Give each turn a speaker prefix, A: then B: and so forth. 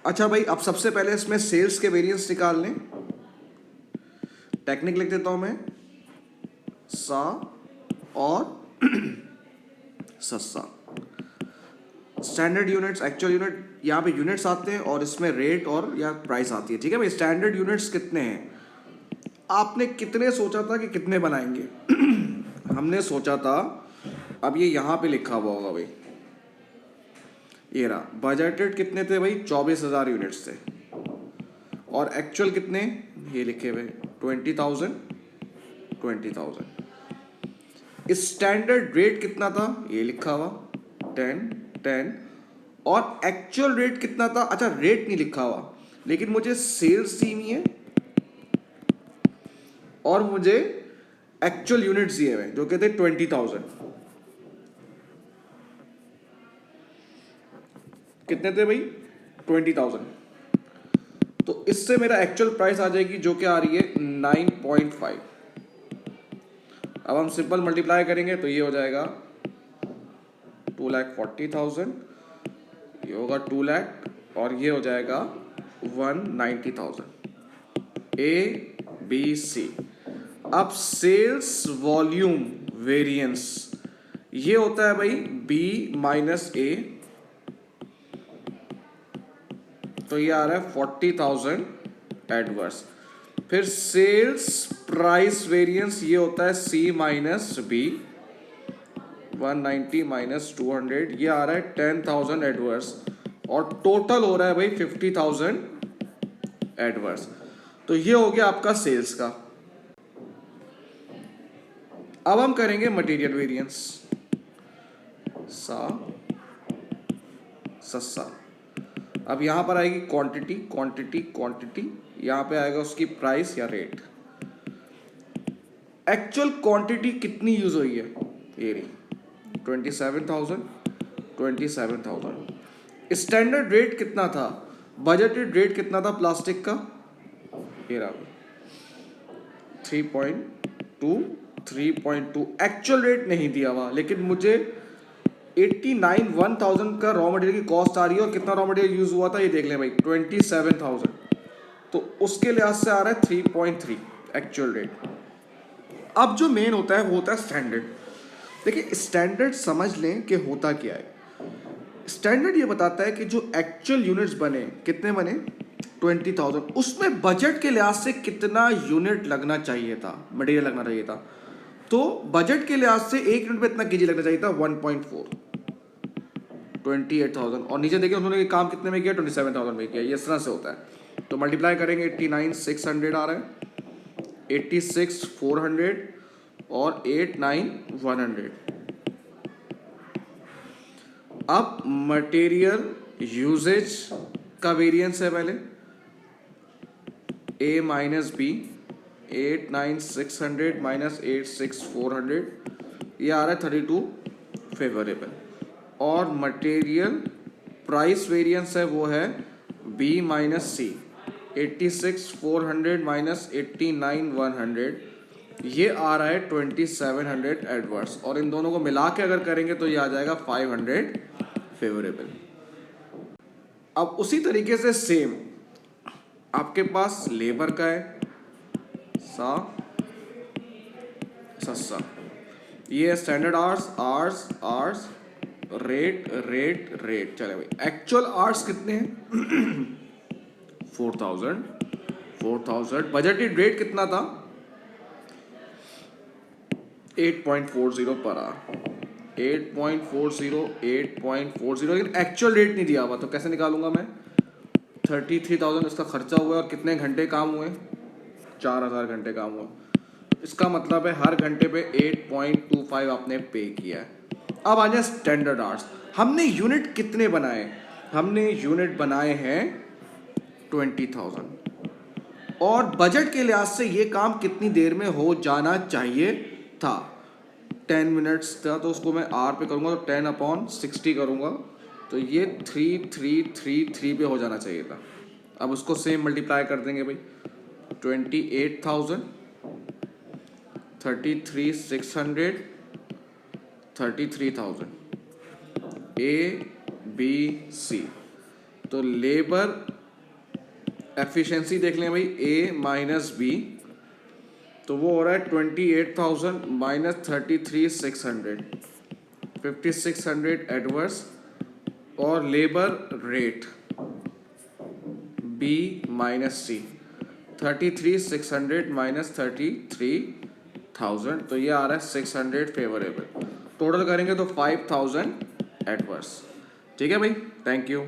A: अच्छा भाई, अब सबसे पहले इसमें सेल्स के वेरिएंस निकाल लें। टेक्निक लिख देता हूं मैं, सा और सस्सा। स्टैंडर्ड यूनिट्स, एक्चुअल यूनिट, यहाँ पे यूनिट्स आते हैं और इसमें रेट और या प्राइस आती है। ठीक है भाई, स्टैंडर्ड यूनिट्स कितने हैं? आपने कितने सोचा था कि कितने बनाएंगे? हमने सोचा था, अब ये यहाँ पे लिखा हुआ होगा भाई, ये रहा। बजटेड कितने थे भाई? 24,000 यूनिट्स थे। और एक्चुअल कितने? ये लिखे हुए 20,000। 20,000। स्टैंडर्ड रेट कितना था? ये लिखा हुआ 10 10। और एक्चुअल रेट कितना था? अच्छा, रेट नहीं लिखा हुआ, लेकिन मुझे सेल्स सीनी है और मुझे एक्चुअल यूनिट्स दिए हुए जो कहते 20,000। कितने थे भाई? 20,000। तो इससे मेरा एक्चुअल प्राइस आ जाएगी जो कि आ रही है 9.5। अब हम सिंपल मल्टीप्लाई करेंगे तो ये हो जाएगा 2,40,000, ये होगा 2 लाख, और ये हो जाएगा 190,000। A B C. अब सेल्स वॉल्यूम वेरिएंस ये होता है भाई बी माइनस ए, तो ये आ रहा है 40,000 एडवर्स। फिर सेल्स प्राइस वेरिएंस ये होता है सी माइनस बी, 190 माइनस 200, ये आ रहा है 10,000 एडवर्स। और टोटल हो रहा है भाई 50,000 एडवर्स। तो ये हो गया आपका सेल्स का। अब हम करेंगे मटेरियल वेरिएंस, सा सस्सा। अब यहां पर आएगी क्वांटिटी क्वांटिटी क्वांटिटी, यहां पे आएगा उसकी प्राइस या रेट। एक्चुअल क्वांटिटी कितनी यूज हुई है? ये रही 27,000। 27,000। स्टैंडर्ड रेट कितना था? बजटेड रेट कितना था प्लास्टिक का? ये रहा 3.2। 3.2 एक्चुअल रेट नहीं दिया हुआ, लेकिन मुझे 1,1000 का रॉ मटेरियल की कॉस्ट आ रही है। और कितना रॉ मटेरियल यूज हुआ था ये देख लें भाई, 27,000। तो उसके लिहाज से आ रहा है 3.3 एक्चुअल रेट। अब जो मेन होता है वो होता है स्टैंडर्ड। देखिए, स्टैंडर्ड समझ लें कि होता क्या है। स्टैंडर्ड ये बताता है कि जो एक्चुअल यूनिट्स बने, कितने बने? 20,000। उसमें बजट के लिहाज से कितना यूनिट लगना चाहिए था, मटेरियल लगना चाहिए था। तो बजट के लिहाज से एक यूनिट पे इतना केजी लगना चाहिए था, 1.4, 28,000। और नीचे देखिए उन्होंने काम कितने में किया? 27,000 में किया। ये इस तरह से होता है। तो मल्टीप्लाई करेंगे, 89,600 आ रहा है, 86,400 और 89,100। अब मटेरियल यूजेज का वेरिएंस है पहले, ए माइनस बी, 8,9,600 माइनस 8,6,400, ये आ रहा है 32 फेवरेबल। और मटेरियल प्राइस वेरिएंस है वो है बी माइनस सी, 86,400 माइनस 89,100, ये आ रहा है 2,700 एडवर्स। और इन दोनों को मिला के अगर करेंगे तो ये आ जाएगा 500 फेवरेबल। अब उसी तरीके से सेम आपके पास लेबर का है, सा सस्सा। ये है standard hours, hours hours, rate rate rate. चले भाई, एक्चुअल आवर्स कितने हैं? 4,000। 4,000। बजटेड रेट कितना था? 8.40 पर आवर। 8.40 8.40, लेकिन एक्चुअल रेट नहीं दिया हुआ, तो कैसे निकालूंगा मैं? 33,000 इसका खर्चा हुआ है। और कितने घंटे काम हुए? 4,000 घंटे काम हुआ। इसका मतलब है हर घंटे पे 8.25 आपने पे किया है। अब आ जाए स्टैंडर्ड आवर्स। हमने यूनिट कितने बनाए? हमने यूनिट बनाए हैं 20,000। और बजट के लिहाज से ये काम कितनी देर में हो जाना चाहिए था? 10 मिनट्स था, तो उसको मैं आर पे करूँगा तो 10/60 करूँगा, तो ये 3,333 पे हो जाना चाहिए था। अब उसको सेम मल्टीप्लाई कर देंगे भाई, 28,000, 33,600, 33,000, ए बी सी। तो लेबर एफिशिएंसी देख लें भाई, ए माइनस बी, तो वो हो रहा है 28,000 माइनस 33,600, 5,600 एडवर्स। और लेबर रेट बी माइनस सी, 33,600 माइनस 33,000, तो ये आ रहा है 600 फेवरेबल। टोटल करेंगे तो 5,000 एडवर्स। ठीक है भाई, थैंक यू।